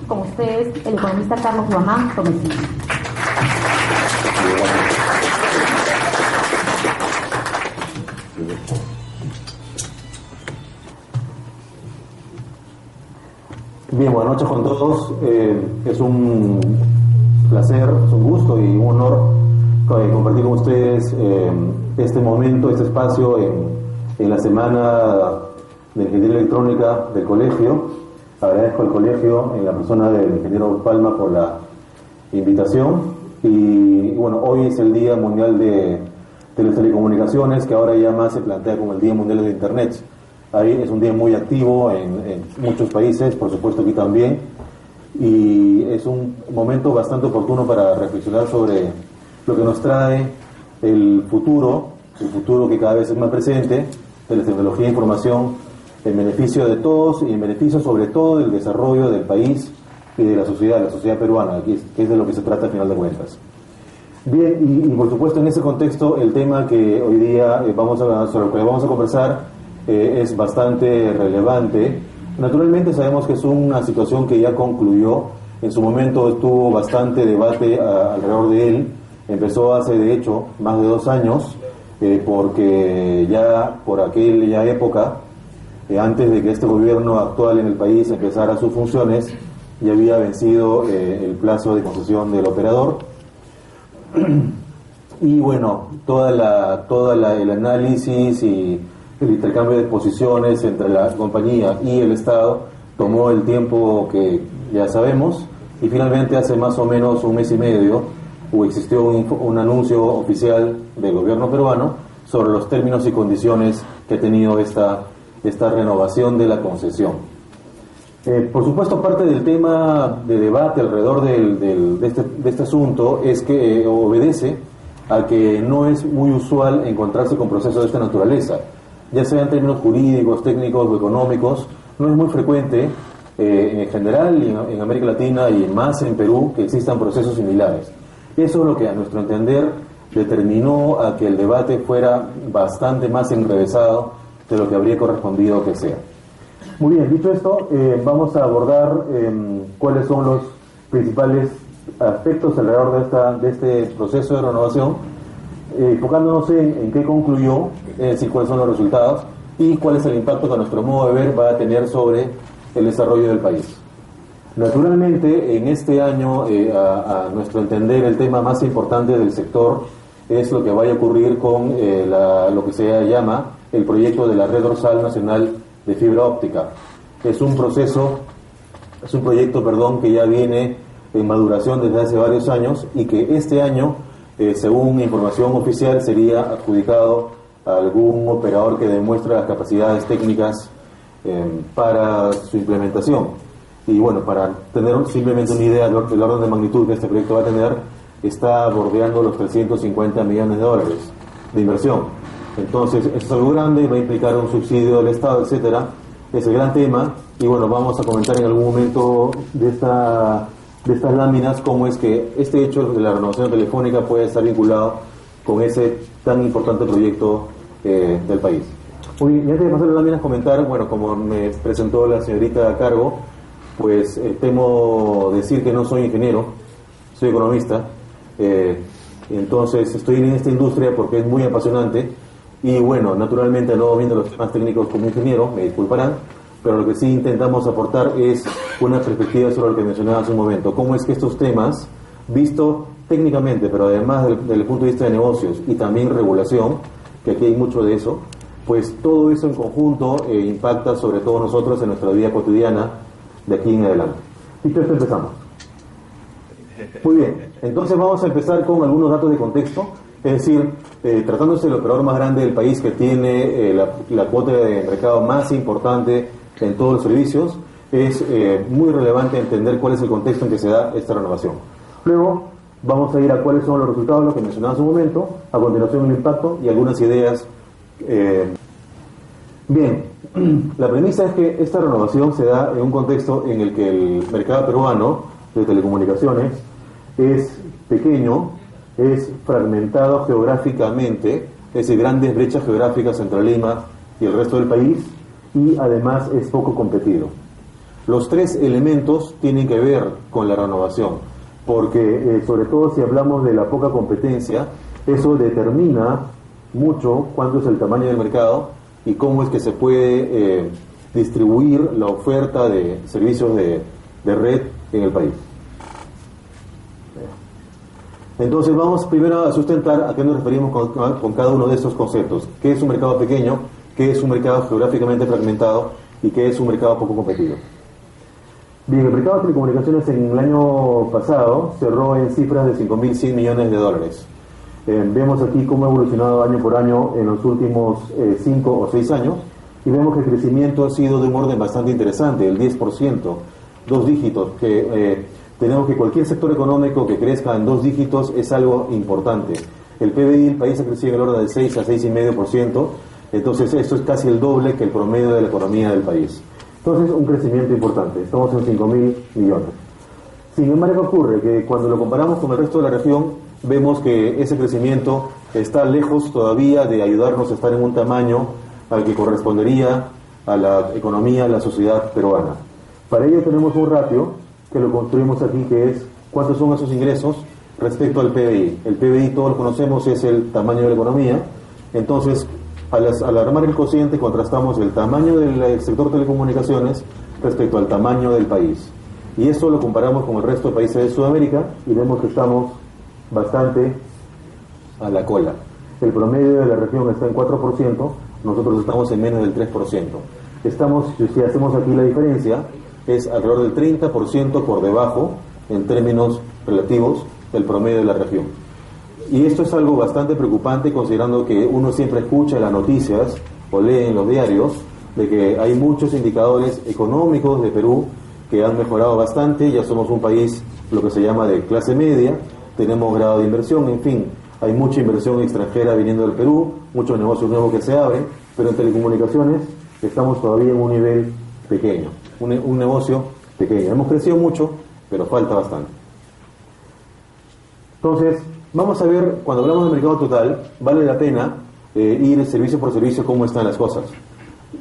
con ustedes el economista Carlos Guamán Tomasini. Bien, buenas noches con todos. Es un placer, es un gusto y un honor compartir con ustedes este momento, este espacio en la semana de Ingeniería Electrónica del colegio. Agradezco al colegio en la persona del ingeniero Palma por la invitación. Y bueno, hoy es el Día Mundial de las Telecomunicaciones, que ahora ya más se plantea como el Día Mundial de Internet. Ahí es un día muy activo en muchos países, por supuesto aquí también, y es un momento bastante oportuno para reflexionar sobre lo que nos trae el futuro que cada vez es más presente, de la tecnología e información, en beneficio de todos y en beneficio sobre todo del desarrollo del país y de la sociedad peruana, que es de lo que se trata al final de cuentas. Bien, y por supuesto en ese contexto el tema que hoy día sobre el que vamos a conversar es bastante relevante. Naturalmente sabemos que es una situación que ya concluyó. En su momento tuvo bastante debate alrededor de él. Empezó hace de hecho más de 2 años, porque ya por aquella época, antes de que este gobierno actual en el país empezara sus funciones, ya había vencido el plazo de concesión del operador. Y bueno, el análisis y el intercambio de posiciones entre la compañía y el Estado tomó el tiempo que ya sabemos, y finalmente hace más o menos 1 mes y medio existió un anuncio oficial del gobierno peruano sobre los términos y condiciones que ha tenido esta renovación de la concesión. Por supuesto, parte del tema de debate alrededor de este asunto es que obedece a que no es muy usual encontrarse con procesos de esta naturaleza, ya sea en términos jurídicos, técnicos o económicos. No es muy frecuente en general y en América Latina y más en Perú que existan procesos similares. Eso es lo que a nuestro entender determinó a que el debate fuera bastante más enrevesado de lo que habría correspondido que sea. Muy bien, dicho esto, vamos a abordar cuáles son los principales aspectos alrededor de este proceso de renovación, enfocándonos en qué concluyó, es decir, cuáles son los resultados y cuál es el impacto que a nuestro modo de ver va a tener sobre el desarrollo del país. Naturalmente, en este año, a nuestro entender, el tema más importante del sector es lo que vaya a ocurrir con lo que se llama el proyecto de la Red Dorsal Nacional de Fibra Óptica. Es un proyecto que ya viene en maduración desde hace varios años y que este año, según información oficial, sería adjudicado a algún operador que demuestre las capacidades técnicas para su implementación. Y bueno, para tener simplemente una idea del orden de magnitud que este proyecto va a tener, está bordeando los $350 millones de inversión. Entonces, eso es algo grande, va a implicar un subsidio del Estado, etcétera. Es el gran tema, y bueno, vamos a comentar en algún momento de estas láminas cómo es que este hecho de la renovación telefónica puede estar vinculado con ese tan importante proyecto del país. Muy bien, y antes de pasar las láminas, comentar, bueno, como me presentó la señorita a cargo, pues temo decir que no soy ingeniero, soy economista, entonces estoy en esta industria porque es muy apasionante y bueno, naturalmente no viendo los temas técnicos como ingeniero, me disculparán, pero lo que sí intentamos aportar es una perspectiva sobre lo que mencionaba hace un momento, cómo es que estos temas, visto técnicamente, pero además desde el punto de vista de negocios y también regulación, que aquí hay mucho de eso, pues todo eso en conjunto impacta sobre todo nosotros en nuestra vida cotidiana de aquí en adelante. Dicho esto, empezamos. Muy bien, entonces vamos a empezar con algunos datos de contexto, es decir, tratándose del operador más grande del país que tiene la cuota de mercado más importante en todos los servicios, es muy relevante entender cuál es el contexto en que se da esta renovación. Luego vamos a ir a cuáles son los resultados, lo que mencionaba hace un momento, a continuación el impacto y algunas ideas. Bien, la premisa es que esta renovación se da en un contexto en el que el mercado peruano de telecomunicaciones es pequeño, es fragmentado geográficamente, es decir, grandes brechas geográficas entre Lima y el resto del país, y además es poco competido. Los tres elementos tienen que ver con la renovación, porque sobre todo si hablamos de la poca competencia, eso determina mucho cuánto es el tamaño del mercado y cómo es que se puede distribuir la oferta de servicios de red en el país. Entonces vamos primero a sustentar a qué nos referimos con cada uno de estos conceptos. ¿Qué es un mercado pequeño? ¿Qué es un mercado geográficamente fragmentado? ¿Y qué es un mercado poco competido? Bien, el mercado de telecomunicaciones en el año pasado cerró en cifras de 5.100 millones de dólares. Vemos aquí cómo ha evolucionado año por año en los últimos 5 o 6 años y vemos que el crecimiento ha sido de un orden bastante interesante, el 10%, 2 dígitos, que tenemos que cualquier sector económico que crezca en 2 dígitos es algo importante. El PBI del país ha crecido en el orden del 6 a 6,5%, entonces esto es casi el doble que el promedio de la economía del país. Entonces, un crecimiento importante, estamos en 5.000 millones. Sin embargo, ocurre que cuando lo comparamos con el resto de la región, vemos que ese crecimiento está lejos todavía de ayudarnos a estar en un tamaño al que correspondería a la economía, a la sociedad peruana. Para ello tenemos un ratio que lo construimos aquí, que es cuántos son esos ingresos respecto al PBI. El PBI, todos lo conocemos, es el tamaño de la economía. Entonces, al armar el cociente, contrastamos el tamaño del sector telecomunicaciones respecto al tamaño del país. Y eso lo comparamos con el resto de países de Sudamérica y vemos que estamos bastante a la cola. El promedio de la región está en 4%, nosotros estamos en menos del 3%. Estamos, si hacemos aquí la diferencia, es alrededor del 30% por debajo, en términos relativos, del promedio de la región. Y esto es algo bastante preocupante, considerando que uno siempre escucha las noticias o lee en los diarios de que hay muchos indicadores económicos de Perú que han mejorado bastante. Ya somos un país, lo que se llama de clase media, tenemos grado de inversión, en fin, hay mucha inversión extranjera viniendo del Perú, muchos negocios nuevos que se abren, pero en telecomunicaciones estamos todavía en un nivel pequeño, un negocio pequeño. Hemos crecido mucho, pero falta bastante. Entonces, vamos a ver, cuando hablamos del mercado total, vale la pena ir servicio por servicio cómo están las cosas.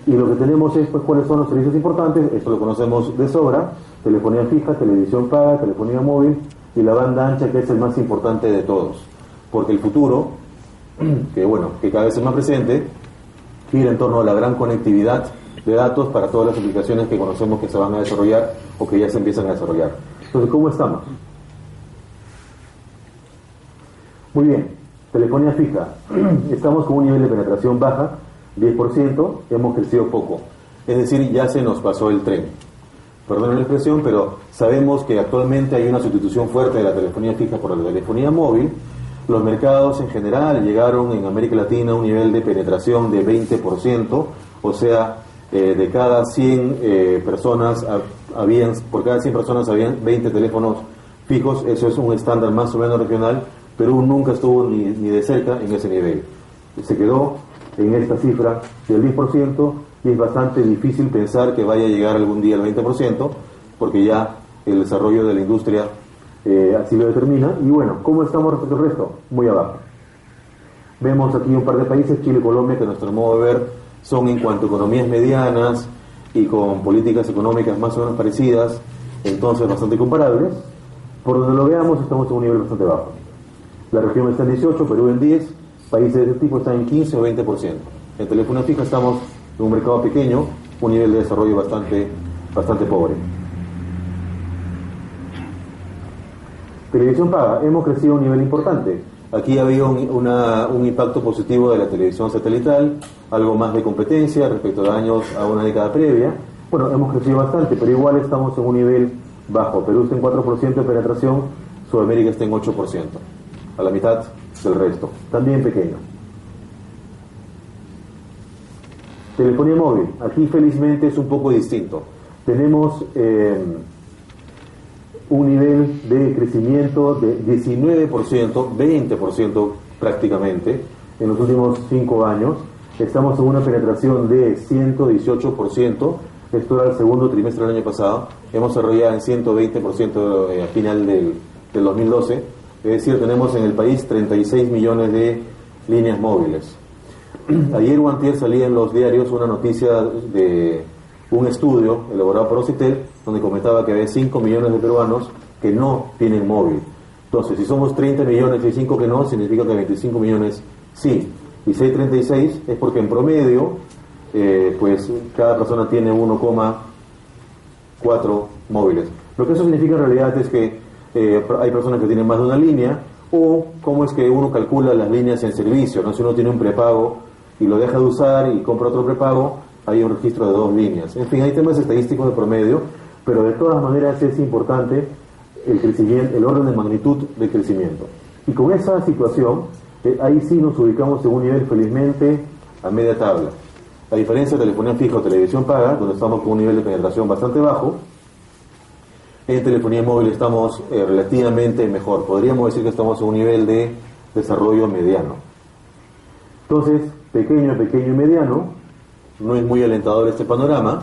Y lo que tenemos es, pues, cuáles son los servicios importantes. Esto lo conocemos de sobra: telefonía fija, televisión paga, telefonía móvil y la banda ancha, que es el más importante de todos. Porque el futuro, que cada vez es más presente, gira en torno a la gran conectividad de datos para todas las aplicaciones que conocemos que se van a desarrollar o que ya se empiezan a desarrollar. Entonces, ¿cómo estamos? Muy bien, telefonía fija. Estamos con un nivel de penetración baja, 10%, hemos crecido poco. Es decir, ya se nos pasó el tren. Perdón la expresión, pero sabemos que actualmente hay una sustitución fuerte de la telefonía fija por la telefonía móvil. Los mercados en general llegaron en América Latina a un nivel de penetración de 20%, o sea, de cada 100 personas, por cada 100 personas habían 20 teléfonos fijos. Eso es un estándar más o menos regional. Perú nunca estuvo ni de cerca en ese nivel. Se quedó en esta cifra del 10% y es bastante difícil pensar que vaya a llegar algún día al 20%, porque ya el desarrollo de la industria así lo determina. Y bueno, ¿cómo estamos respecto al resto? Muy abajo. Vemos aquí un par de países, Chile y Colombia, que a nuestro modo de ver son, en cuanto a economías medianas y con políticas económicas más o menos parecidas, entonces bastante comparables. Por donde lo veamos, estamos en un nivel bastante bajo. La región está en 18, Perú en 10, países de este tipo están en 15 o 20%. En telefonía fija estamos en un mercado pequeño, un nivel de desarrollo bastante pobre. Televisión paga, hemos crecido a un nivel importante. Aquí había un impacto positivo de la televisión satelital, algo más de competencia respecto a años, a una década previa. Bueno, hemos crecido bastante, pero igual estamos en un nivel bajo. Perú está en 4% de penetración, Sudamérica está en 8%. A la mitad del resto, también pequeño. Telefonía móvil, aquí felizmente es un poco distinto. Tenemos un nivel de crecimiento de 19%, 20% prácticamente, en los últimos 5 años. Estamos en una penetración de 118%, esto era el segundo trimestre del año pasado. Hemos desarrollado en 120% a final del 2012. Es decir, tenemos en el país 36 millones de líneas móviles. Ayer o antier salía en los diarios una noticia de un estudio elaborado por Ocitel donde comentaba que hay 5 millones de peruanos que no tienen móvil. Entonces, si somos 30 millones y 5 que no, significa que 25 millones sí. Y si hay 36 es porque en promedio, pues cada persona tiene 1,4 móviles. Lo que eso significa en realidad es que hay personas que tienen más de una línea, o cómo es que uno calcula las líneas en servicio, ¿no? Si uno tiene un prepago y lo deja de usar y compra otro prepago, hay un registro de 2 líneas. En fin, hay temas estadísticos de promedio, pero de todas maneras es importante el crecimiento, el orden de magnitud del crecimiento. Y con esa situación, ahí sí nos ubicamos en un nivel felizmente a media tabla. A diferencia de telefonía fija o televisión paga, donde estamos con un nivel de penetración bastante bajo, en telefonía móvil estamos relativamente mejor. Podríamos decir que estamos en un nivel de desarrollo mediano. Entonces, pequeño y mediano, no es muy alentador este panorama.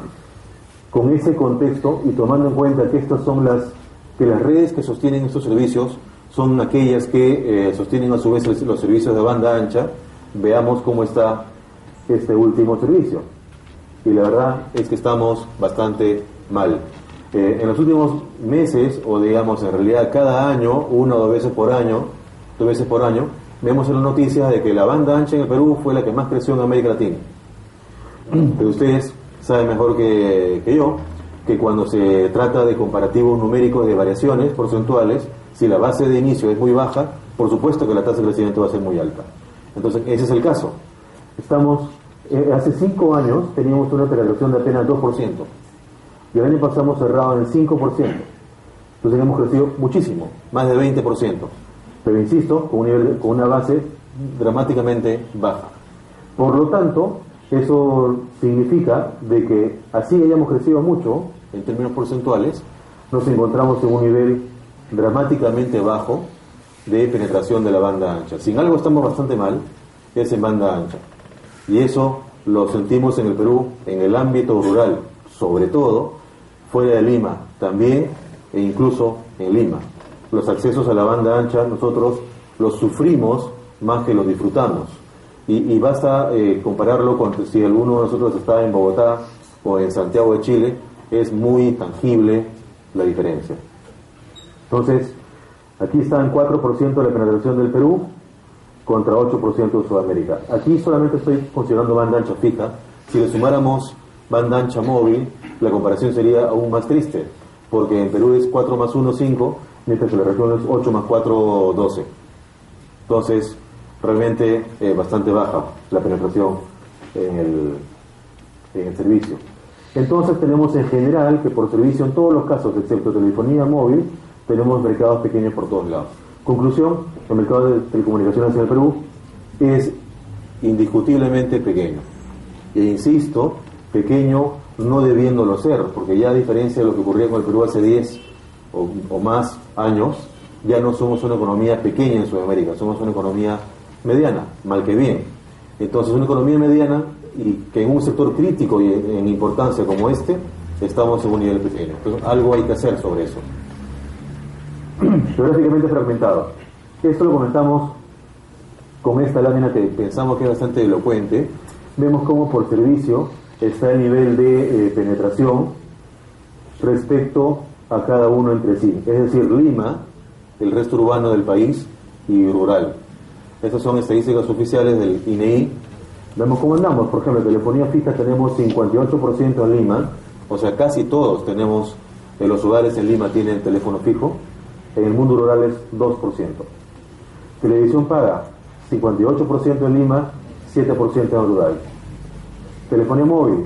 Con ese contexto y tomando en cuenta que estas son las redes que sostienen estos servicios son aquellas que sostienen a su vez los servicios de banda ancha, veamos cómo está este último servicio. Y la verdad es que estamos bastante mal. En los últimos meses, o digamos en realidad cada año, 1 o 2 veces por año, vemos en las noticias de que la banda ancha en el Perú fue la que más creció en América Latina. Pero ustedes saben mejor que yo que cuando se trata de comparativos numéricos de variaciones porcentuales, si la base de inicio es muy baja, por supuesto que la tasa de crecimiento va a ser muy alta. Entonces, ese es el caso. Hace 5 años teníamos una penetración de apenas 2%. Y el año pasado hemos cerrado en el 5%. Entonces hemos crecido muchísimo, más de 20%. Pero insisto, con una base dramáticamente baja. Por lo tanto, eso significa de que así hayamos crecido mucho, en términos porcentuales, nos encontramos en un nivel dramáticamente bajo de penetración de la banda ancha. Si en algo estamos bastante mal, es en banda ancha. Y eso lo sentimos en el Perú, en el ámbito rural, sobre todo, fuera de Lima, también e incluso en Lima. Los accesos a la banda ancha nosotros los sufrimos más que los disfrutamos. Y basta compararlo con si alguno de nosotros está en Bogotá o en Santiago de Chile, es muy tangible la diferencia. Entonces, aquí está en 4% la penetración del Perú contra 8% de Sudamérica. Aquí solamente estoy considerando banda ancha fija. Si le sumáramos banda ancha móvil, la comparación sería aún más triste, porque en Perú es 4 más 1, 5, mientras que la región es 8 más 4, 12. Entonces, realmente bastante baja la penetración en el servicio. Entonces tenemos en general que por servicio en todos los casos, excepto telefonía móvil, tenemos mercados pequeños por todos lados. Conclusión, el mercado de telecomunicaciones en el Perú es indiscutiblemente pequeño. E insisto, pequeño no debiéndolo ser, porque ya a diferencia de lo que ocurría con el Perú hace 10 o más años, ya no somos una economía pequeña en Sudamérica, somos una economía mediana, mal que bien. Entonces, una economía mediana y que en un sector crítico y en importancia como este, estamos en un nivel pequeño. Entonces, algo hay que hacer sobre eso. Geográficamente fragmentado. Esto lo comentamos con esta lámina que pensamos que es bastante elocuente. Vemos cómo por servicio está el nivel de penetración respecto a cada uno entre sí. Es decir, Lima, el resto urbano del país y rural. Estas son estadísticas oficiales del INEI. Vemos cómo andamos. Por ejemplo, en telefonía fija tenemos 58% en Lima, o sea, casi todos tenemos, en los hogares en Lima tienen teléfono fijo. En el mundo rural es 2%. Televisión paga, 58% en Lima, 7% en rural. Telefonía móvil,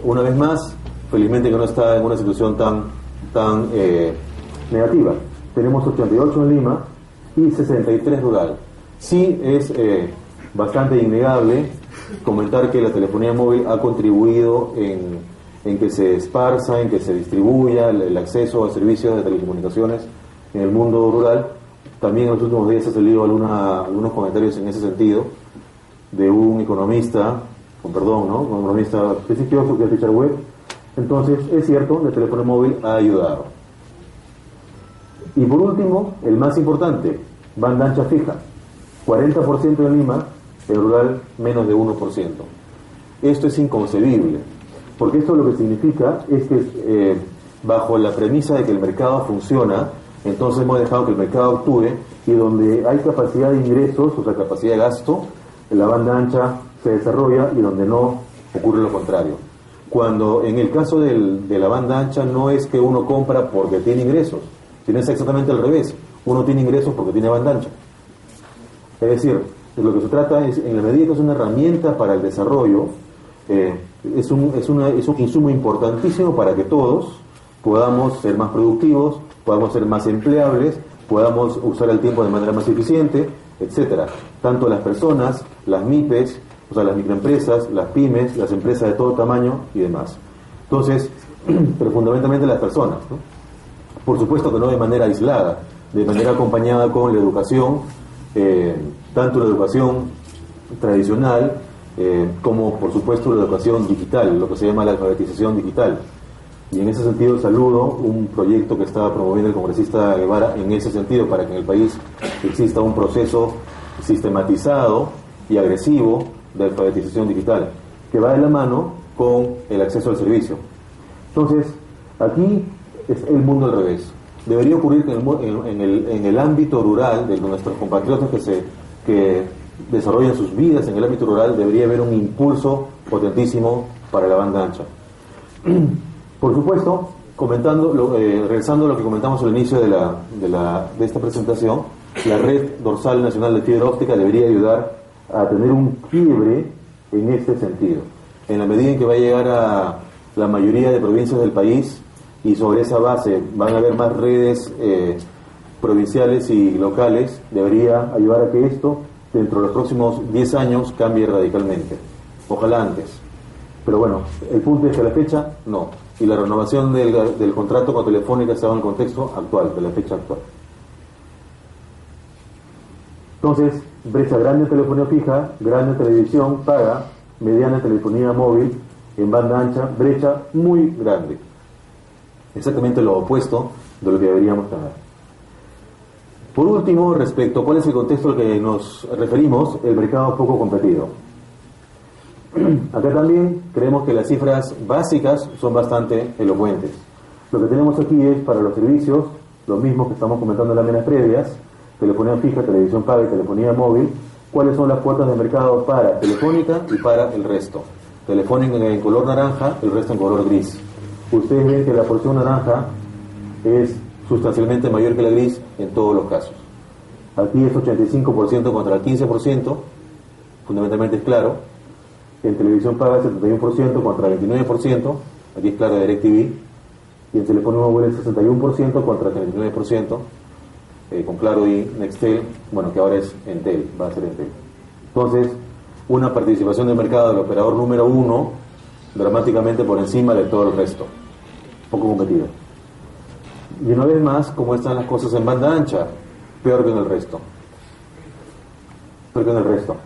una vez más, felizmente que no está en una situación tan negativa. Tenemos 88 en Lima y 63 rural. Sí es bastante innegable comentar que la telefonía móvil ha contribuido en que se esparza, en que se distribuya el acceso a servicios de telecomunicaciones en el mundo rural. También en los últimos días ha salido algunos comentarios en ese sentido de un economista, un economista prestigioso que es Richard Webb. Entonces, es cierto, la telefonía móvil ha ayudado. Y por último, el más importante, banda ancha fija, 40% en Lima, en rural menos de 1%. Esto es inconcebible, porque esto lo que significa es que bajo la premisa de que el mercado funciona, entonces hemos dejado que el mercado actúe, y donde hay capacidad de ingresos, o sea, capacidad de gasto, la banda ancha se desarrolla, y donde no, ocurre lo contrario. Cuando en el caso de la banda ancha no es que uno compra porque tiene ingresos, sino es exactamente al revés, uno tiene ingresos porque tiene banda ancha. Es decir, de lo que se trata es, en la medida que es una herramienta para el desarrollo, es un insumo importantísimo para que todos podamos ser más productivos, podamos ser más empleables, podamos usar el tiempo de manera más eficiente, etcétera. Tanto las personas, las MIPES, o sea, las microempresas, las pymes, las empresas de todo tamaño y demás. Entonces, pero fundamentalmente las personas, ¿no? Por supuesto que no de manera aislada, de manera acompañada con la educación, tanto la educación tradicional como, por supuesto, la educación digital, lo que se llama la alfabetización digital. Y en ese sentido saludo un proyecto que estaba promoviendo el congresista Guevara en ese sentido, para que en el país exista un proceso sistematizado y agresivo de alfabetización digital, que va de la mano con el acceso al servicio. Entonces, aquí es el mundo al revés. Debería ocurrir que en el ámbito rural de nuestros compatriotas que desarrollan sus vidas en el ámbito rural, debería haber un impulso potentísimo para la banda ancha. Por supuesto, regresando a lo que comentamos al inicio de esta presentación, la Red Dorsal Nacional de Fibra Óptica debería ayudar a tener un quiebre en este sentido. En la medida en que va a llegar a la mayoría de provincias del país, y sobre esa base van a haber más redes provinciales y locales, debería ayudar a que esto, dentro de los próximos 10 años, cambie radicalmente. Ojalá antes. Pero bueno, el punto es que a la fecha, no. Y la renovación del contrato con Telefónica estaba en el contexto actual, de la fecha actual. Entonces, brecha grande en telefonía fija, grande en televisión paga, mediana en telefonía móvil, en banda ancha, brecha muy grande. Exactamente lo opuesto de lo que deberíamos tener. Por último, respecto a cuál es el contexto al que nos referimos, el mercado poco competido. Acá también creemos que las cifras básicas son bastante elocuentes. Lo que tenemos aquí es para los servicios, los mismos que estamos comentando en las láminas previas, telefonía fija, televisión paga y telefonía móvil, cuáles son las cuotas de mercado para Telefónica y para el resto. Telefónica en color naranja, el resto en color gris. Ustedes ven que la porción naranja es sustancialmente mayor que la gris en todos los casos. Aquí es 85% contra el 15%, fundamentalmente es claro. En televisión paga 71% contra el 29%, aquí es claro de DirecTV. Y en telefonía móvil es 61% contra el 39%, con Claro y Nextel, bueno, que ahora es Entel, va a ser Entel. Entonces, una participación de mercado del operador número 1 dramáticamente por encima de todo el resto, poco competido. Y una vez más, ¿cómo están las cosas en banda ancha? Peor que en el resto. Peor que en el resto.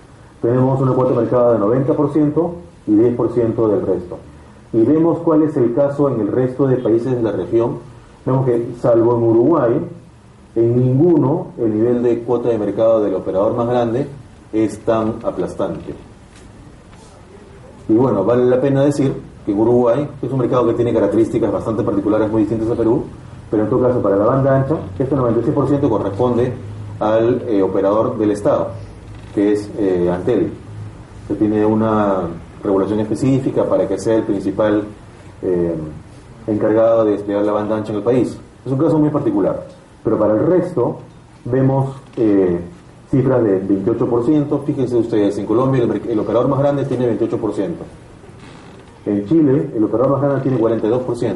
Tenemos una cuota de mercado de 90% y 10% del resto. Y vemos cuál es el caso en el resto de países de la región. Vemos que, salvo en Uruguay, en ninguno el nivel de cuota de mercado del operador más grande es tan aplastante. Y bueno, vale la pena decir que Uruguay es un mercado que tiene características bastante particulares, muy distintas a Perú, pero en todo caso para la banda ancha, este 96% corresponde al operador del Estado, que es Antel, que tiene una regulación específica para que sea el principal encargado de desplegar la banda ancha en el país. Es un caso muy particular, pero para el resto vemos cifras de 28%. Fíjense ustedes, en Colombia el operador más grande tiene 28%. En Chile el operador más grande tiene 42%.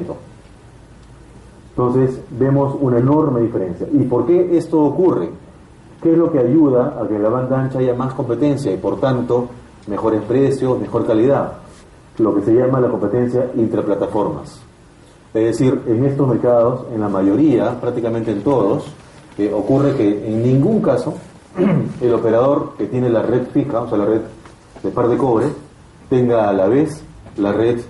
Entonces vemos una enorme diferencia. ¿Y por qué esto ocurre? ¿Qué es lo que ayuda a que en la banda ancha haya más competencia y por tanto mejores precios, mejor calidad? Lo que se llama la competencia intraplataformas. Es decir, en estos mercados, en la mayoría, prácticamente en todos, ocurre que en ningún caso el operador que tiene la red fija, o sea la red de par de cobre, tenga a la vez la red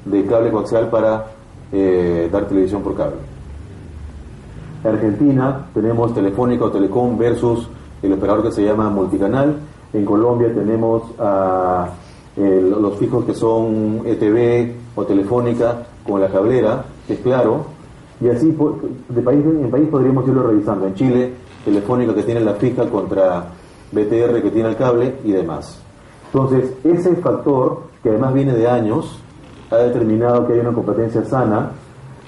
de cable coaxial para dar televisión por cable. En Argentina tenemos Telefónica o Telecom versus el operador que se llama multicanal. En Colombia tenemos los fijos que son ETV o Telefónica con la cablera, que es Claro, Y así, de país en país podríamos irlo revisando. En Chile, Telefónica que tiene la fija contra BTR que tiene el cable y demás. Entonces, ese factor, que además viene de años, ha determinado que hay una competencia sana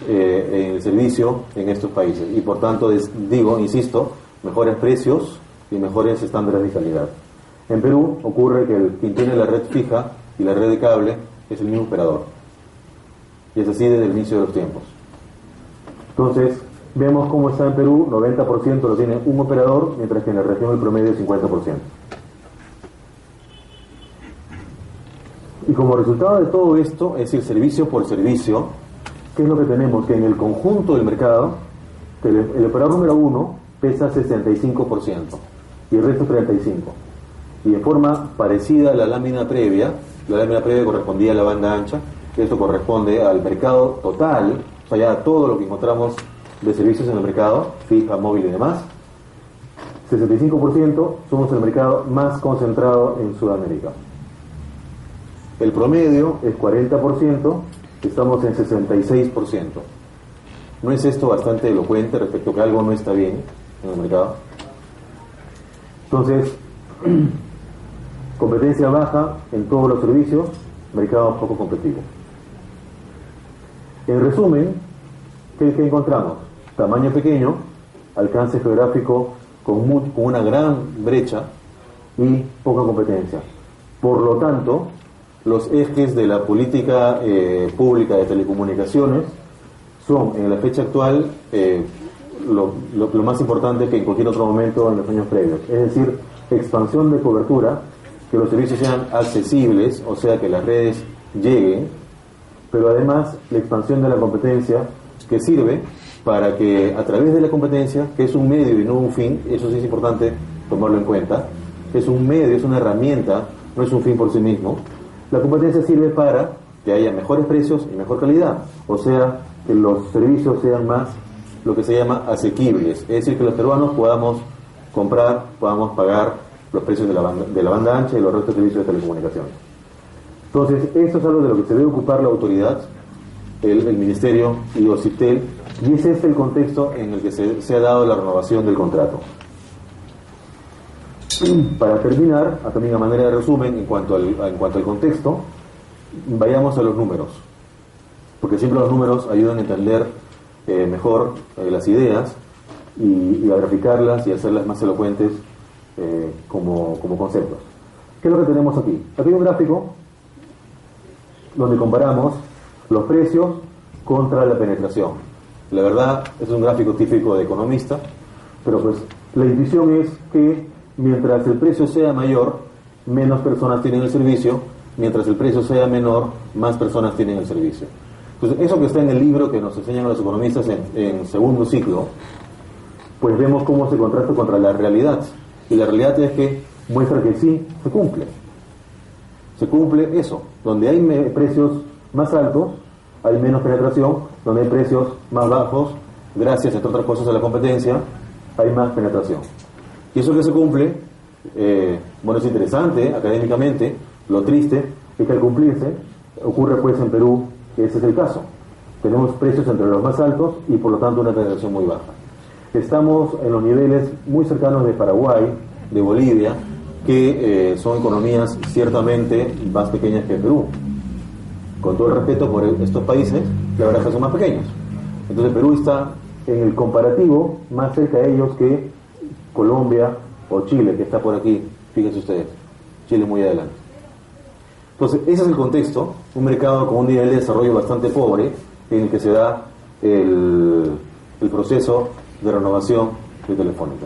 en el servicio en estos países. Y por tanto, insisto, mejores precios y mejores estándares de calidad. En Perú ocurre que quien tiene la red fija y la red de cable es el mismo operador. Y es así desde el inicio de los tiempos. Entonces, vemos cómo está en Perú, 90% lo tiene un operador, mientras que en la región el promedio es 50%. Y como resultado de todo esto, es decir, servicio por servicio, ¿qué es lo que tenemos? Que en el conjunto del mercado, el operador número 1 pesa 65% y el resto 35%. Y de forma parecida a la lámina previa correspondía a la banda ancha, esto corresponde al mercado total, o sea, ya todo lo que encontramos de servicios en el mercado, fija, móvil y demás. 65% somos el mercado más concentrado en Sudamérica. El promedio es 40%, estamos en 66%. ¿No es esto bastante elocuente respecto a que algo no está bien en el mercado? Entonces, competencia baja en todos los servicios, mercado poco competitivo. En resumen, ¿qué encontramos? Tamaño pequeño, alcance geográfico con una gran brecha y poca competencia. Por lo tanto, los ejes de la política pública de telecomunicaciones son, en la fecha actual, lo más importante que en cualquier otro momento en los años previos. Es decir, expansión de cobertura, que los servicios sean accesibles, o sea, que las redes lleguen, pero además la expansión de la competencia, que sirve para que a través de la competencia, que es un medio y no un fin, eso sí es importante tomarlo en cuenta, es un medio, es una herramienta, no es un fin por sí mismo. La competencia sirve para que haya mejores precios y mejor calidad, o sea, que los servicios sean más lo que se llama asequibles, es decir, que los peruanos podamos comprar, podamos pagar los precios de la banda ancha y los restos de servicios de telecomunicaciones. Entonces, esto es algo de lo que se debe ocupar la autoridad, el Ministerio y OCIPTEL, y ese es el contexto en el que se ha dado la renovación del contrato. Para terminar, también a manera de resumen, en cuanto al contexto, vayamos a los números, porque siempre los números ayudan a entender mejor las ideas y a graficarlas y hacerlas más elocuentes como conceptos. ¿Qué es lo que tenemos aquí? Aquí hay un gráfico donde comparamos los precios contra la penetración. La verdad, es un gráfico típico de economista, pero pues la intuición es que mientras el precio sea mayor, menos personas tienen el servicio, mientras el precio sea menor, más personas tienen el servicio. Entonces, eso que está en el libro que nos enseñan los economistas en segundo ciclo, pues vemos cómo se contrasta contra la realidad. Y la realidad es que muestra que sí, se cumple. Se cumple eso. Donde hay precios más altos, hay menos penetración. Donde hay precios más bajos, gracias, entre otras cosas, a la competencia, hay más penetración. Y eso que se cumple, bueno, es interesante académicamente. Lo triste es que al cumplirse, ocurre pues en Perú que ese es el caso. Tenemos precios entre los más altos y por lo tanto una penetración muy baja. Estamos en los niveles muy cercanos de Paraguay, de Bolivia, que son economías ciertamente más pequeñas que Perú. Con todo el respeto por estos países, la verdad es que son más pequeños. Entonces Perú está en el comparativo más cerca de ellos que Colombia o Chile, que está por aquí. Fíjense ustedes, Chile muy adelante. Entonces ese es el contexto, un mercado con un nivel de desarrollo bastante pobre en el que se da el proceso de renovación de Telefónica.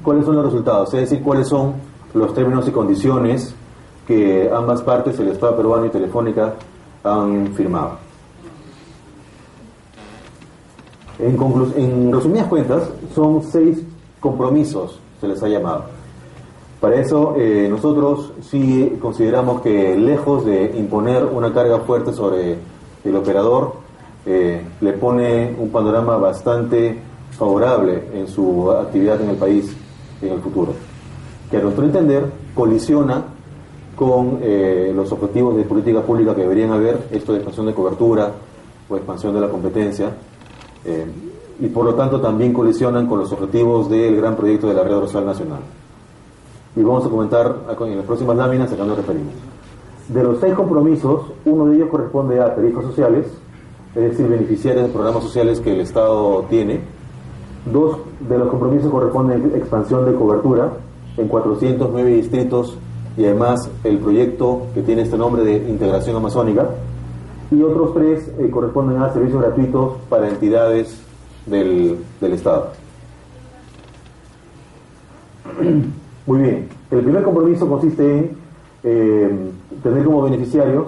¿Cuáles son los resultados? Es decir, cuáles son los términos y condiciones que ambas partes, el Estado peruano y Telefónica, han firmado. En resumidas cuentas, son 6 compromisos, se les ha llamado. Para eso, nosotros sí consideramos que, lejos de imponer una carga fuerte sobre el operador, le pone un panorama bastante favorable en su actividad en el país en el futuro, que a nuestro entender colisiona con los objetivos de política pública que deberían haber, esto de expansión de cobertura, o expansión de la competencia, y por lo tanto también colisionan con los objetivos del gran proyecto de la Red Dorsal Nacional. Y vamos a comentar en las próximas láminas a qué nos referimos. De los 6 compromisos, uno de ellos corresponde a tarifas sociales, es decir, beneficiarios de programas sociales que el Estado tiene. 2 de los compromisos corresponden a expansión de cobertura en 409 distritos y además el proyecto que tiene este nombre de integración amazónica. Y otros 3 corresponden a servicios gratuitos para entidades del Estado. Muy bien, el primer compromiso consiste en tener como beneficiarios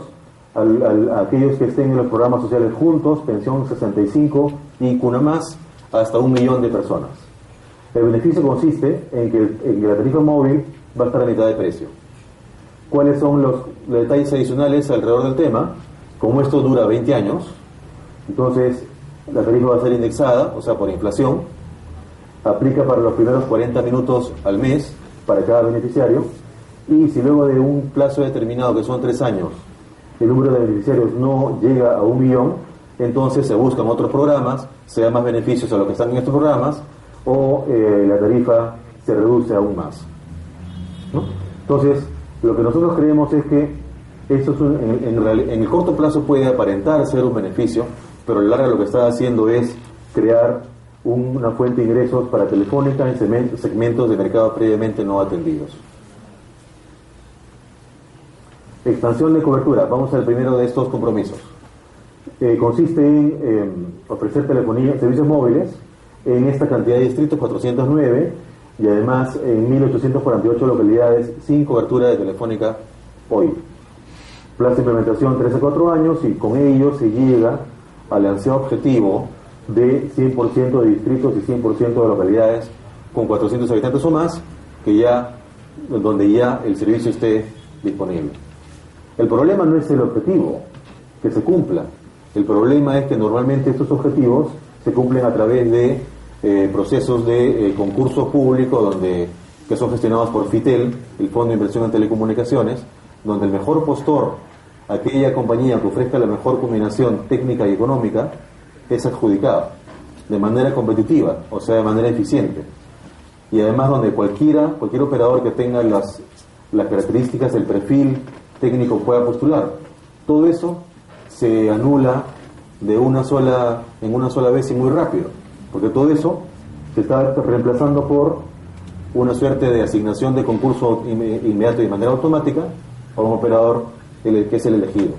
a aquellos que estén en los programas sociales juntos, pensión 65 y cuna más, hasta 1 millón de personas. El beneficio consiste en que la tarifa móvil va a estar a mitad de precio. ¿Cuáles son los detalles adicionales alrededor del tema? Como esto dura 20 años, entonces la tarifa va a ser indexada, o sea, por inflación, aplica para los primeros 40 minutos al mes para cada beneficiario, y si luego de un plazo determinado, que son 3 años, el número de beneficiarios no llega a 1 millón, entonces se buscan otros programas, se dan más beneficios a los que están en estos programas, o la tarifa se reduce aún más, ¿no? Entonces, lo que nosotros creemos es que esto es en el corto plazo puede aparentar ser un beneficio, pero a la larga lo que está haciendo es crear una fuente de ingresos para Telefónica en segmentos de mercado previamente no atendidos. Expansión de cobertura. Vamos al primero de estos compromisos. Consiste en ofrecer telefonía, servicios móviles en esta cantidad de distritos, 409, y además en 1848 localidades sin cobertura de Telefónica hoy. Plazo de implementación 3 a 4 años, y con ello se llega al ansiado objetivo de 100% de distritos y 100% de localidades con 400 habitantes o más, donde ya el servicio esté disponible. El problema no es el objetivo que se cumpla, el problema es que normalmente estos objetivos se cumplen a través de procesos de concurso público que son gestionados por FITEL, el Fondo de Inversión en Telecomunicaciones, donde el mejor postor, aquella compañía que ofrezca la mejor combinación técnica y económica, es adjudicado de manera competitiva, o sea, de manera eficiente, y además donde cualquier operador que tenga las características del perfil técnico pueda postular. Todo eso se anula en una sola vez y muy rápido, porque todo eso se está reemplazando por una suerte de asignación de concurso inmediato y de manera automática a un operador que es el elegido.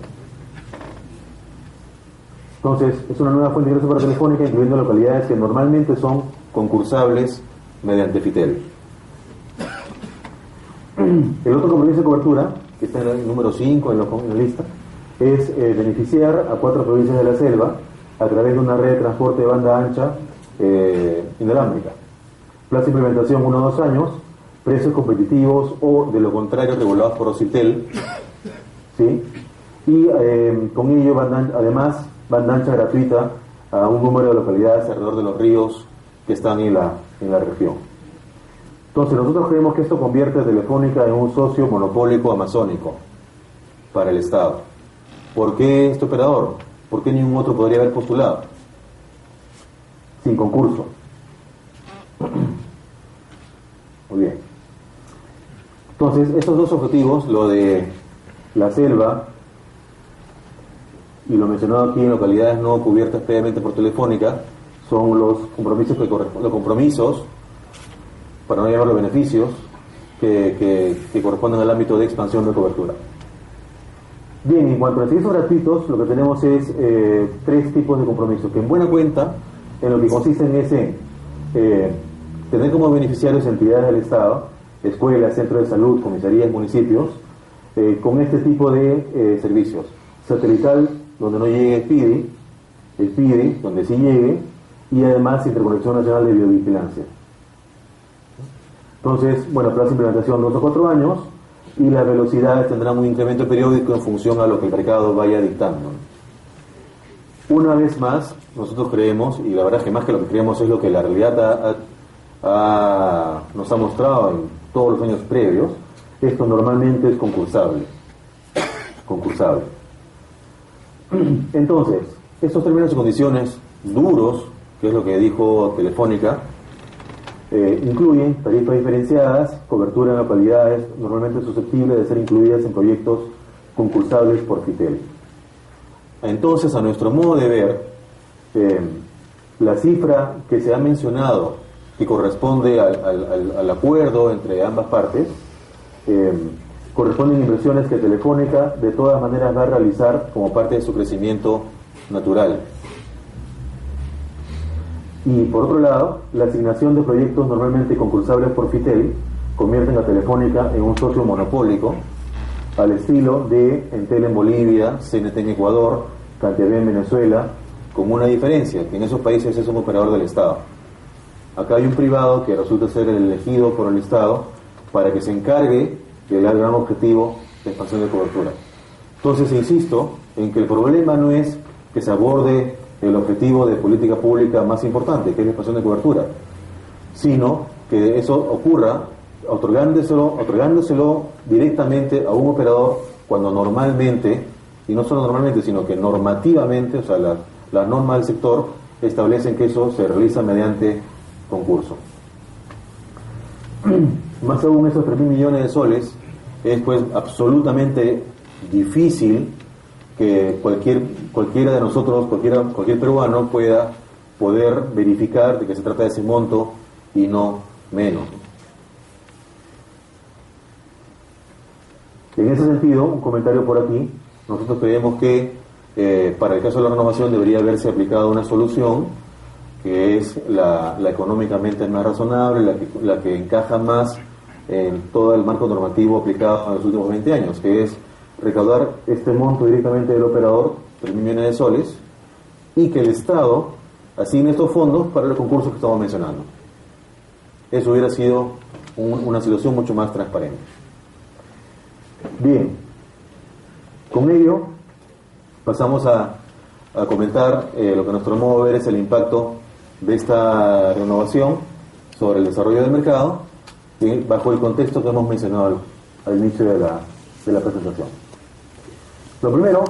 Entonces, es una nueva fuente de ingreso para Telefónica, incluyendo localidades que normalmente son concursables mediante FITEL. El otro compromiso de cobertura, que está en el número 5 en la lista, es beneficiar a 4 provincias de la selva a través de una red de transporte de banda ancha inalámbrica. Plazo de implementación 1 o 2 años, precios competitivos o, de lo contrario, regulados por OCITEL, ¿sí? Y con ello, además, banda ancha gratuita a un número de localidades alrededor de los ríos que están en la región. Entonces, nosotros creemos que esto convierte a Telefónica en un socio monopólico amazónico para el Estado. ¿Por qué este operador? ¿Por qué ningún otro podría haber postulado? Sin concurso. Muy bien. Entonces, estos dos objetivos, lo de la selva y lo mencionado aquí en localidades no cubiertas previamente por Telefónica, son los compromisos para no llamarlo beneficios, que corresponden al ámbito de expansión de cobertura. Bien, en cuanto a servicios gratuitos, lo que tenemos es 3 tipos de compromisos, que en buena cuenta, en lo que consisten es en tener como beneficiarios entidades del Estado, escuelas, centros de salud, comisarías, municipios, con este tipo de servicios. Satelital, donde no llegue el PIDI, donde sí llegue, y además Interconexión Nacional de Biovigilancia. Entonces, bueno, plazo de implementación 2 o 4 años, y las velocidades tendrán un incremento periódico en función a lo que el mercado vaya dictando. Una vez más, nosotros creemos, y la verdad es que más que lo que creemos es lo que la realidad nos ha mostrado en todos los años previos, esto normalmente es concursable. Entonces, Estos términos y condiciones duros, que es lo que dijo Telefónica, incluyen tarifas diferenciadas, cobertura en localidades normalmente susceptibles de ser incluidas en proyectos concursables por FITEL. Entonces, a nuestro modo de ver, la cifra que se ha mencionado, que corresponde al acuerdo entre ambas partes, corresponden a inversiones que Telefónica de todas maneras va a realizar como parte de su crecimiento natural. Y por otro lado, la asignación de proyectos normalmente concursables por FITEL convierten a Telefónica en un socio monopólico al estilo de Entel en Bolivia, CNT en Ecuador, CanTV en Venezuela, con una diferencia, que en esos países es un operador del Estado. Acá hay un privado que resulta ser el elegido por el Estado para que se encargue del gran objetivo de expansión de cobertura. Entonces, insisto en que el problema no es que se aborde el objetivo de política pública más importante, que es la expansión de cobertura, sino que eso ocurra otorgándoselo directamente a un operador cuando normalmente, y no solo normalmente, sino que normativamente, o sea, las normas del sector establecen que eso se realiza mediante concurso. Más aún, esos 3.000 millones de soles es pues absolutamente difícil que cualquiera de nosotros, cualquier peruano poder verificar de que se trata de ese monto y no menos. En ese sentido, un comentario por aquí, nosotros creemos que para el caso de la renovación debería haberse aplicado una solución que es la económicamente más razonable, la que encaja más en todo el marco normativo aplicado en los últimos 20 años, que es recaudar este monto directamente del operador, 3.000 millones de soles, y que el Estado asigne estos fondos para los concursos que estamos mencionando. Eso hubiera sido una situación mucho más transparente. Bien, con ello pasamos a comentar lo que a nuestro modo de ver es el impacto de esta renovación sobre el desarrollo del mercado, bajo el contexto que hemos mencionado al inicio de la presentación. Lo primero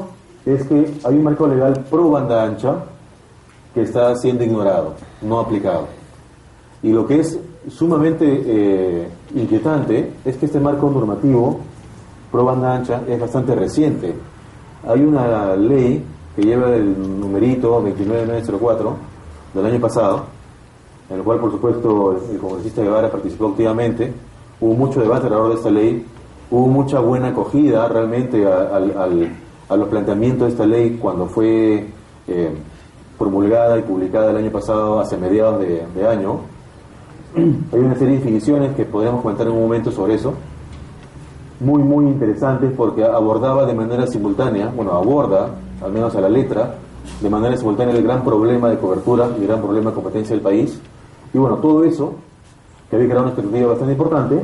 es que hay un marco legal pro banda ancha que está siendo ignorado, no aplicado. Y lo que es sumamente inquietante es que este marco normativo pro banda ancha es bastante reciente. Hay una ley que lleva el numerito 29904 del año pasado, en el cual por supuesto el congresista Guevara participó activamente. Hubo mucho debate alrededor de esta ley, hubo mucha buena acogida realmente a los planteamientos de esta ley cuando fue promulgada y publicada el año pasado, hacia mediados de año. Hay una serie de definiciones que podríamos comentar en un momento sobre eso, muy interesantes, porque abordaba de manera simultánea, aborda, al menos a la letra, de manera simultánea el gran problema de cobertura y el gran problema de competencia del país. Y todo eso, que había creado una expectativa bastante importante,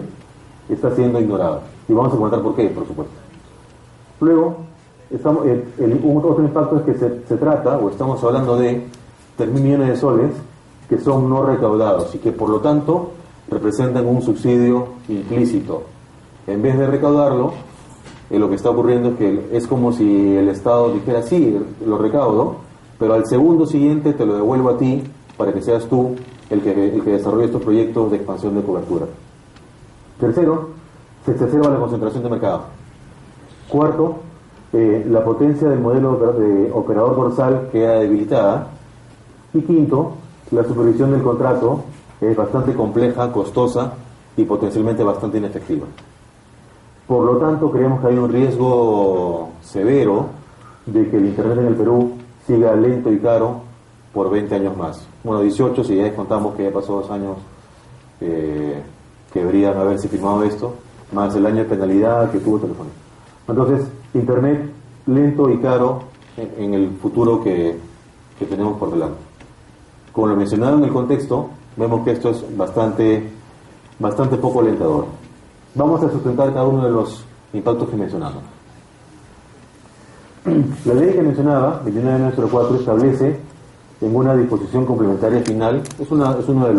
está siendo ignorado. Y vamos a comentar por qué, por supuesto. Luego, otro impacto es que se trata, o estamos hablando de 3.000 millones de soles que son no recaudados y que por lo tanto representan un subsidio implícito. En vez de recaudarlo, lo que está ocurriendo es que es como si el Estado dijera, sí, lo recaudo, pero al segundo siguiente te lo devuelvo a ti para que seas tú el que desarrolle estos proyectos de expansión de cobertura. Tercero, se exacerba la concentración de mercado. Cuarto, la potencia del modelo de operador dorsal queda debilitada. Y quinto, la supervisión del contrato es bastante compleja, costosa y potencialmente bastante inefectiva. Por lo tanto, creemos que hay un riesgo severo de que el Internet en el Perú siga lento y caro por 20 años más. 18 si ya descontamos que ya pasó 2 años que deberían haberse firmado esto, más el año de penalidad que tuvo Telefónica. Entonces, Internet lento y caro en el futuro que tenemos por delante. Como lo mencionado en el contexto, vemos que esto es bastante poco alentador. Vamos a sustentar cada uno de los impactos que mencionamos. La ley que mencionaba, 29904, establece en una disposición complementaria final, es uno de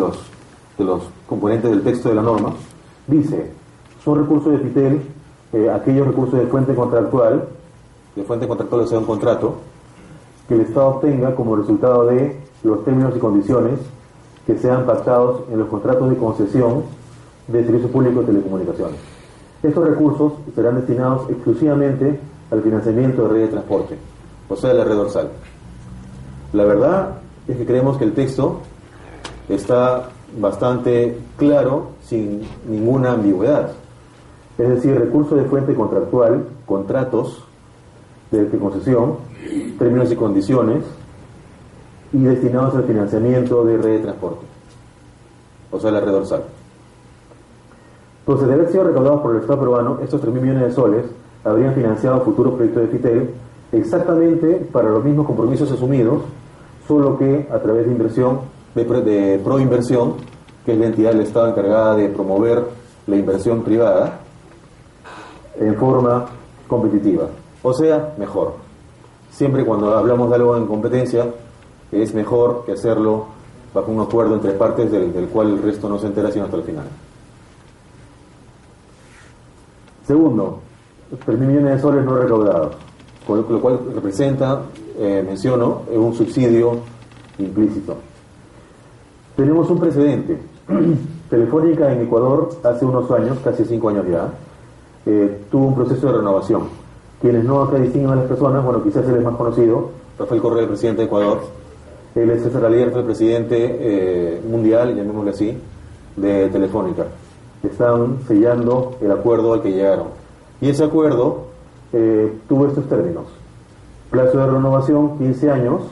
los componentes del texto de la norma, dice, son recursos de FITEL aquellos recursos de fuente contractual o sea un contrato, que el Estado obtenga como resultado de los términos y condiciones que sean pactados en los contratos de concesión de servicio público de telecomunicaciones. Estos recursos serán destinados exclusivamente al financiamiento de red de transporte, o sea, la red dorsal. La verdad es que creemos que el texto está bastante claro, sin ninguna ambigüedad. Es decir, recursos de fuente contractual, contratos de concesión, términos y condiciones, y destinados al financiamiento de red de transporte, o sea, la red dorsal. Entonces, de haber sido recaudados por el Estado peruano, estos 3.000 millones de soles habrían financiado futuros proyectos de FITEL exactamente para los mismos compromisos asumidos, solo que a través de inversión, de Proinversión, que es la entidad del Estado encargada de promover la inversión privada en forma competitiva, o sea, mejor. Siempre cuando hablamos de algo en competencia, es mejor que hacerlo bajo un acuerdo entre partes del cual el resto no se entera sino hasta el final. Segundo, 3.000 millones de soles no recaudados, con lo cual representa, menciono, un subsidio implícito. Tenemos un precedente. Telefónica en Ecuador hace unos años, casi 5 años ya, tuvo un proceso de renovación. Quienes no acá distinguen a las personas, bueno, quizás él es más conocido, Rafael Correa, el presidente de Ecuador. Él es César Alier, el presidente mundial, llamémosle así, de Telefónica. Están sellando el acuerdo al que llegaron. Y ese acuerdo tuvo estos términos: plazo de renovación 15 años,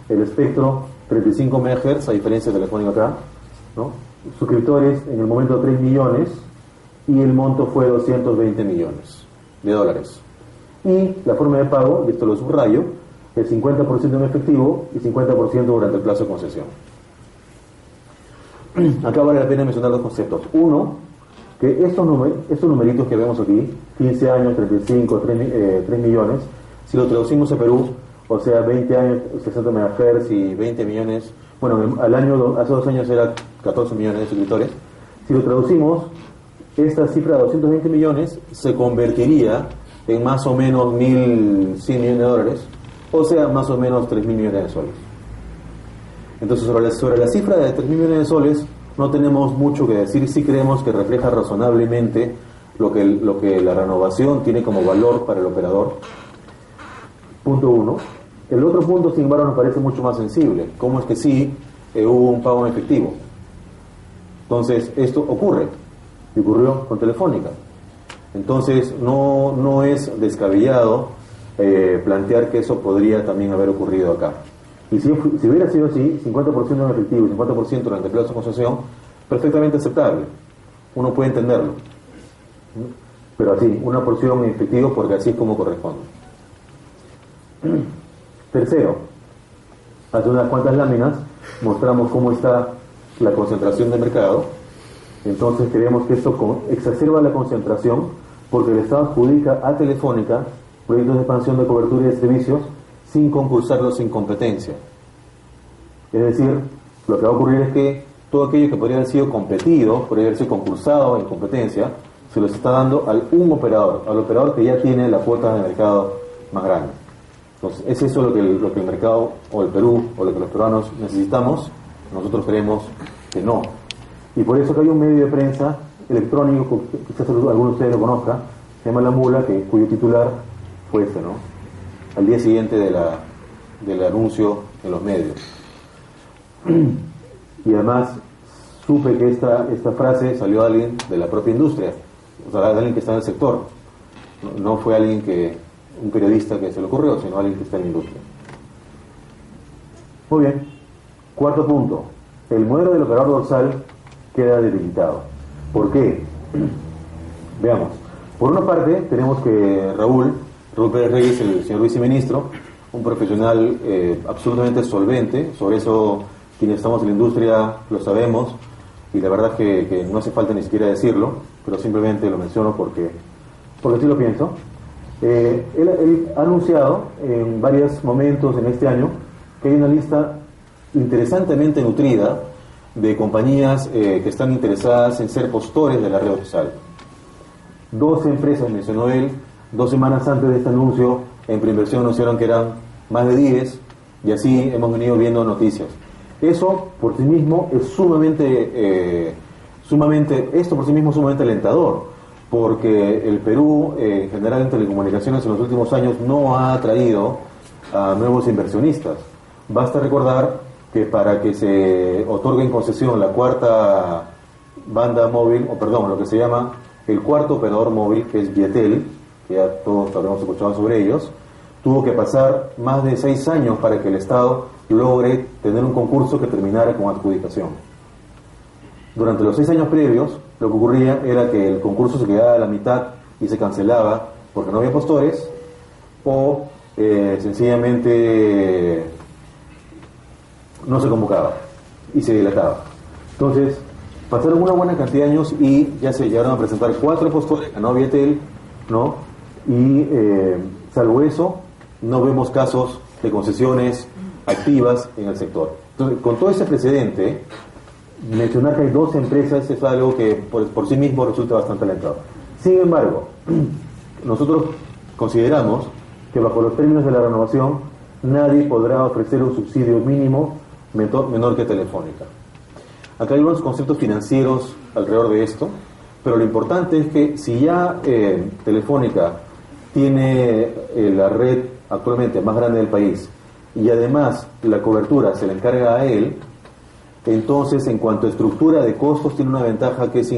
el espectro 35 MHz, a diferencia de Telefónica acá, ¿no? Suscriptores en el momento 3 millones y el monto fue 220 millones de dólares. Y la forma de pago, y esto lo subrayo, el 50% en efectivo y 50% durante el plazo de concesión. Acá vale la pena mencionar dos conceptos. Uno, que estos numeritos que vemos aquí, 15 años, 35, 3 millones, si lo traducimos a Perú, o sea, 20 años, 60 MHz y 20 millones, bueno, al año, hace 2 años era 14 millones de suscriptores. Si lo traducimos, esta cifra de 220 millones se convertiría en más o menos 1.100 millones de dólares, o sea, más o menos 3.000 millones de soles. Entonces, sobre la cifra de 3.000 millones de soles, no tenemos mucho que decir. Sí creemos que refleja razonablemente lo que la renovación tiene como valor para el operador. Punto uno. El otro punto, sin embargo, nos parece mucho más sensible. ¿Cómo es que sí hubo un pago en efectivo? Entonces, esto ocurre. Y ocurrió con Telefónica. Entonces, no es descabellado plantear que eso podría también haber ocurrido acá. Y si hubiera sido así, 50% en efectivo y 50% durante el plazo de concesión, perfectamente aceptable. Uno puede entenderlo. Pero así, una porción en efectivo porque así es como corresponde. Tercero, hace unas cuantas láminas mostramos cómo está la concentración de mercado. Entonces creemos que esto exacerba la concentración porque el Estado adjudica a Telefónica proyectos de expansión de cobertura y de servicios sin concursarlos sin competencia. Es decir, lo que va a ocurrir es que todo aquello que podría haber sido competido, podría haber sido concursado en competencia, se los está dando al operador que ya tiene la cuota de mercado más grande. Entonces, ¿es eso lo que el mercado o el Perú o lo que los peruanos necesitamos? Nosotros creemos que no. Y por eso que hay un medio de prensa electrónico, que quizás alguno de ustedes lo conozca, se llama La Mula, cuyo titular fue este, ¿no? Al día siguiente del anuncio en los medios. Y además supe que esta frase salió de alguien de la propia industria, o sea, de alguien que está en el sector. No fue un periodista que se le ocurrió, sino alguien que está en la industria. Muy bien. Cuarto punto. El modelo del operador dorsal queda debilitado. ¿Por qué? Veamos. Por una parte, tenemos que Raúl Pérez Reyes, el señor viceministro, un profesional absolutamente solvente. Sobre eso, quienes estamos en la industria lo sabemos, y la verdad es que no hace falta ni siquiera decirlo, pero simplemente lo menciono porque así lo pienso. Él ha anunciado en varios momentos en este año que hay una lista interesantemente nutrida de compañías que están interesadas en ser postores de la red dorsal. 12 empresas mencionó él. 2 semanas antes de este anuncio, en Proinversión anunciaron que eran más de 10, Y así hemos venido viendo noticias. Eso por sí mismo es esto por sí mismo es sumamente alentador, porque el Perú, en general en telecomunicaciones en los últimos años, no ha atraído a nuevos inversionistas. Basta recordar que para que se otorgue en concesión la cuarta banda móvil, o perdón, lo que se llama el cuarto operador móvil, que es Viettel, que ya todos habremos escuchado sobre ellos, tuvo que pasar más de 6 años para que el Estado logre tener un concurso que terminara con adjudicación. Durante los 6 años previos, lo que ocurría era que el concurso se quedaba a la mitad y se cancelaba porque no había postores, o sencillamente no se convocaba y se dilataba. Entonces, pasaron una buena cantidad de años y ya se llegaron a presentar 4 postores, ganó Viettel, ¿no? Y salvo eso, no vemos casos de concesiones activas en el sector. Entonces, con todo ese precedente, mencionar que hay 2 empresas es algo que por sí mismo resulta bastante alentador. Sin embargo, nosotros consideramos que bajo los términos de la renovación nadie podrá ofrecer un subsidio mínimo menor que Telefónica. Acá hay unos conceptos financieros alrededor de esto, pero lo importante es que si ya Telefónica tiene la red actualmente más grande del país y además la cobertura se le encarga a él, entonces en cuanto a estructura de costos tiene una ventaja que es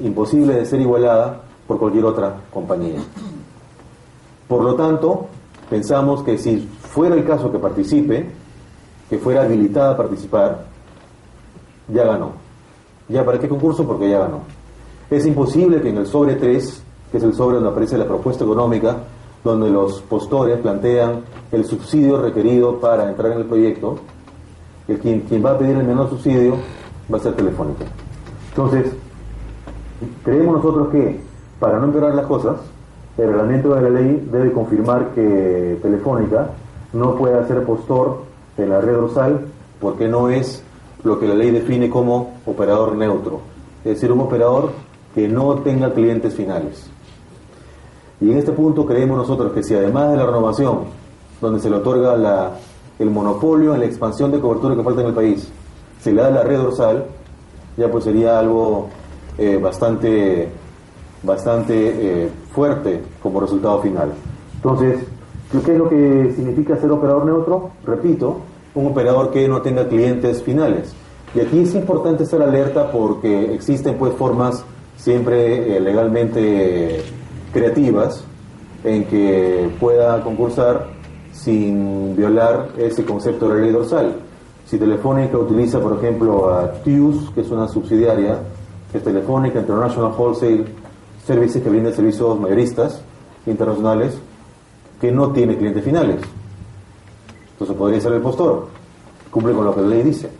imposible de ser igualada por cualquier otra compañía. Por lo tanto, pensamos que si fuera el caso que participe, que fuera habilitada a participar, ya ganó. ¿Ya para qué concurso? Porque ya ganó. Es imposible que en el sobre 3, que es el sobre donde aparece la propuesta económica, donde los postores plantean el subsidio requerido para entrar en el proyecto, quien va a pedir el menor subsidio va a ser Telefónica. Entonces, creemos nosotros que, para no empeorar las cosas, el reglamento de la ley debe confirmar que Telefónica no puede ser postor en la red dorsal porque no es lo que la ley define como operador neutro, es decir, un operador que no tenga clientes finales. Y en este punto creemos nosotros que si además de la renovación, donde se le otorga el monopolio en la expansión de cobertura que falta en el país, se le da la red dorsal, ya pues sería algo bastante fuerte como resultado final. Entonces, ¿qué es lo que significa ser operador neutro? Repito, un operador que no tenga clientes finales. Y aquí es importante estar alerta porque existen pues formas siempre legalmente creativas en que pueda concursar sin violar ese concepto de la ley dorsal. Si Telefónica utiliza, por ejemplo, a TIUS, que es una subsidiaria, que es Telefónica International Wholesale Services, que brinda servicios mayoristas internacionales, que no tiene clientes finales. Entonces podría ser el postor, cumple con lo que la ley dice.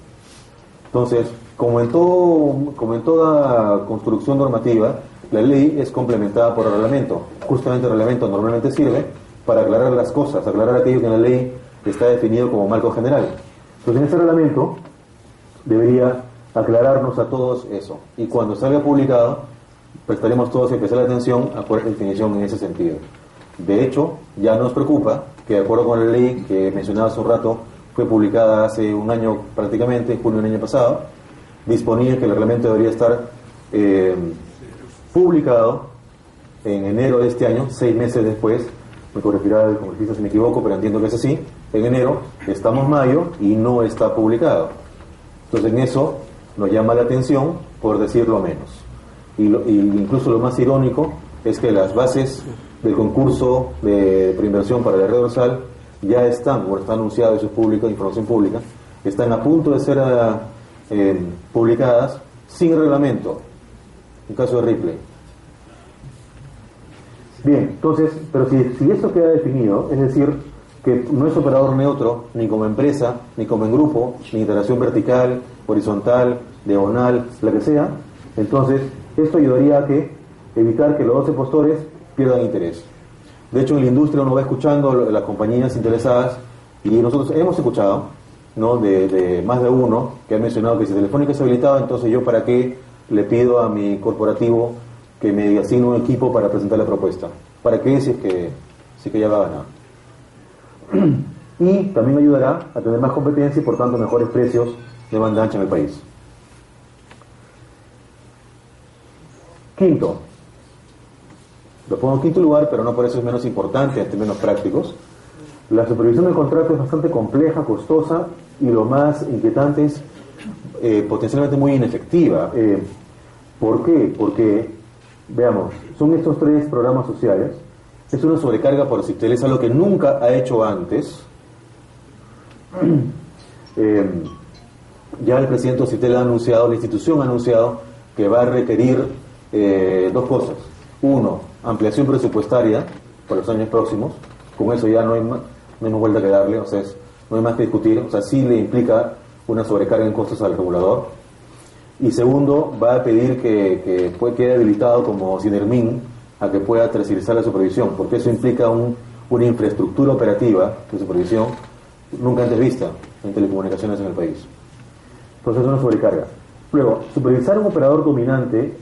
Entonces, como en toda construcción normativa, la ley es complementada por el reglamento. Justamente el reglamento normalmente sirve para aclarar las cosas, aclarar aquello que en la ley está definido como marco general. Entonces, en ese reglamento debería aclararnos a todos eso. Y cuando salga publicado, prestaremos todos especial atención a cuál es la definición en ese sentido. De hecho, ya nos preocupa que, de acuerdo con la ley que mencionaba hace un rato, fue publicada hace un año prácticamente, en junio del año pasado, disponía que el reglamento debería estar publicado en enero de este año, 6 meses después. Me corregirá el congresista si me equivoco, pero entiendo que es así. En enero, estamos mayo y no está publicado. Entonces, en eso nos llama la atención, por decirlo menos. Y incluso lo más irónico es que las bases del concurso de preinversión para la red dorsal ya están, o está anunciado, eso es público, información pública, están a punto de ser publicadas sin reglamento, en caso de Ripley. Bien, entonces, pero si esto queda definido, es decir, que no es operador neutro, ni como empresa, ni como en grupo, ni interacción vertical, horizontal, diagonal, la que sea, entonces esto ayudaría a evitar que los 12 postores pierdan interés. De hecho, en la industria uno va escuchando las compañías interesadas, y nosotros hemos escuchado, ¿no?, de más de uno que ha mencionado que si Telefónica es habilitado, entonces yo para qué le pido a mi corporativo que me asigne un equipo para presentar la propuesta. ¿Para qué? Si es que ya va a ganar. Y también ayudará a tener más competencia y por tanto mejores precios de banda ancha en el país. Quinto, lo pongo en quinto lugar, pero no por eso es menos importante en términos prácticos. La supervisión del contrato es bastante compleja, costosa y lo más inquietante es potencialmente muy inefectiva. ¿Por qué? Porque, veamos, son estos 3 programas sociales. Es una sobrecarga por Citel, es algo que nunca ha hecho antes. Ya el presidente de Citel ha anunciado, la institución ha anunciado que va a requerir 2 cosas. Uno, ampliación presupuestaria para los años próximos. Con eso ya no hay más vuelta que darle, o sea, no hay más que discutir. O sea, sí le implica una sobrecarga en costos al regulador. Y segundo, va a pedir que quede habilitado como Sinermin a que pueda tercerizar la supervisión, porque eso implica una infraestructura operativa de supervisión nunca antes vista en telecomunicaciones en el país. Entonces es una sobrecarga. Luego, supervisar un operador dominante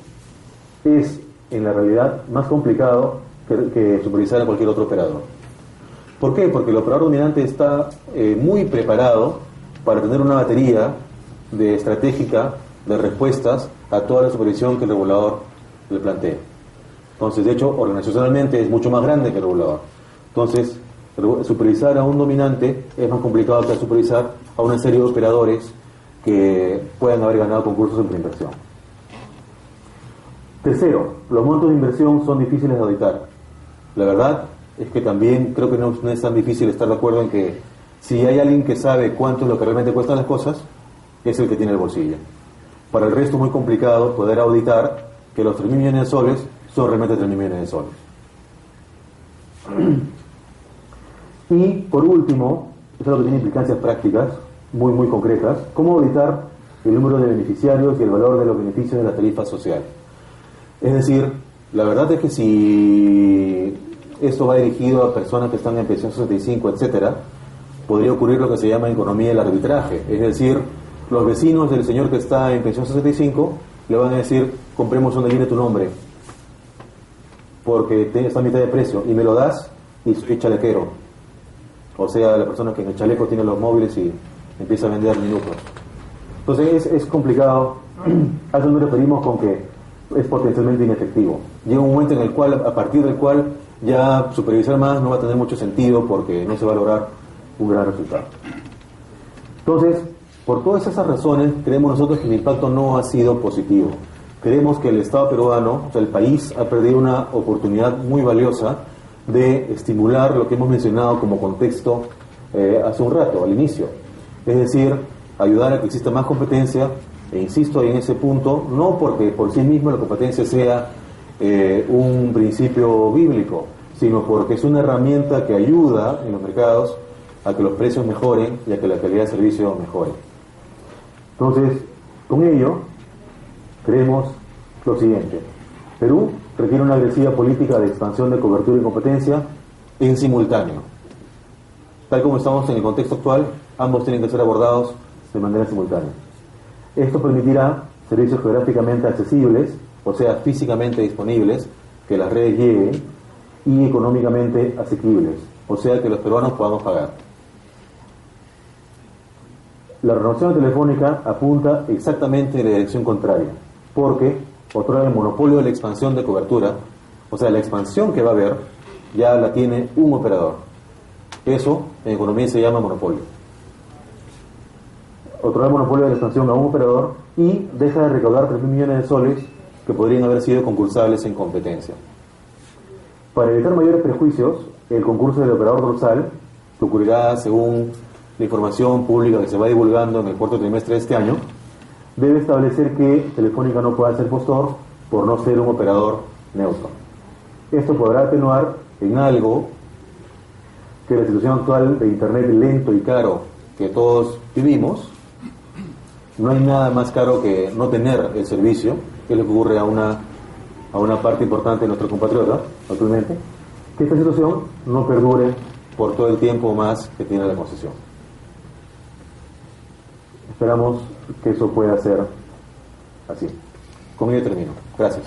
es en la realidad más complicado que supervisar a cualquier otro operador. ¿Por qué? Porque el operador dominante está muy preparado para tener una batería estratégica de respuestas a toda la supervisión que el regulador le plantee. Entonces, de hecho, organizacionalmente es mucho más grande que el regulador. Entonces, supervisar a un dominante es más complicado que supervisar a una serie de operadores que puedan haber ganado concursos en preinversión. Tercero, los montos de inversión son difíciles de auditar. La verdad es que también creo que no es tan difícil estar de acuerdo en que si hay alguien que sabe cuánto es lo que realmente cuestan las cosas, es el que tiene el bolsillo. Para el resto es muy complicado poder auditar que los 3.000 millones de soles son realmente 3.000 millones de soles. Y por último, eso es lo que tiene implicancias prácticas muy muy concretas, cómo auditar el número de beneficiarios y el valor de los beneficios de la tarifa social. Es decir, la verdad es que si esto va dirigido a personas que están en pensión 65, etcétera, podría ocurrir lo que se llama economía del arbitraje. Es decir, los vecinos del señor que está en pensión 65 le van a decir: compremos donde viene tu nombre, porque está a mitad de precio, y me lo das y soy chalequero. O sea, la persona que en el chaleco tiene los móviles y empieza a vender minutos. Entonces es complicado. A eso nos referimos con que es potencialmente inefectivo. Llega un momento en el cual, a partir del cual ya supervisar más no va a tener mucho sentido, porque no se va a lograr un gran resultado. Entonces, por todas esas razones, creemos nosotros que el impacto no ha sido positivo. Creemos que el Estado peruano, o sea, el país, ha perdido una oportunidad muy valiosa de estimular lo que hemos mencionado como contexto hace un rato, al inicio. Es decir, ayudar a que exista más competencia, e insisto en ese punto, no porque por sí mismo la competencia sea un principio bíblico, sino porque es una herramienta que ayuda en los mercados a que los precios mejoren y a que la calidad de servicio mejore. Entonces, con ello, creemos lo siguiente: Perú requiere una agresiva política de expansión de cobertura y competencia en simultáneo. Tal como estamos en el contexto actual, ambos tienen que ser abordados de manera simultánea. Esto permitirá servicios geográficamente accesibles, o sea, físicamente disponibles, que las redes lleguen, y económicamente asequibles, o sea, que los peruanos podamos pagar. La renovación telefónica apunta exactamente en la dirección contraria, porque otorga el monopolio de la expansión de cobertura, o sea, la expansión que va a haber ya la tiene un operador. Eso en economía se llama monopolio. Otorga el monopolio de la expansión a un operador y deja de recaudar 3.000 millones de soles que podrían haber sido concursables en competencia. Para evitar mayores prejuicios, el concurso del operador dorsal, que ocurrirá según la información pública que se va divulgando en el cuarto trimestre de este año, debe establecer que Telefónica no pueda ser postor por no ser un operador neutro. Esto podrá atenuar en algo que la situación actual de Internet lento y caro que todos vivimos. No hay nada más caro que no tener el servicio, que es lo que ocurre a una parte importante de nuestros compatriotas actualmente. Que esta situación no perdure por todo el tiempo más que tiene la concesión. Esperamos que eso pueda ser así. Con ello termino. Gracias.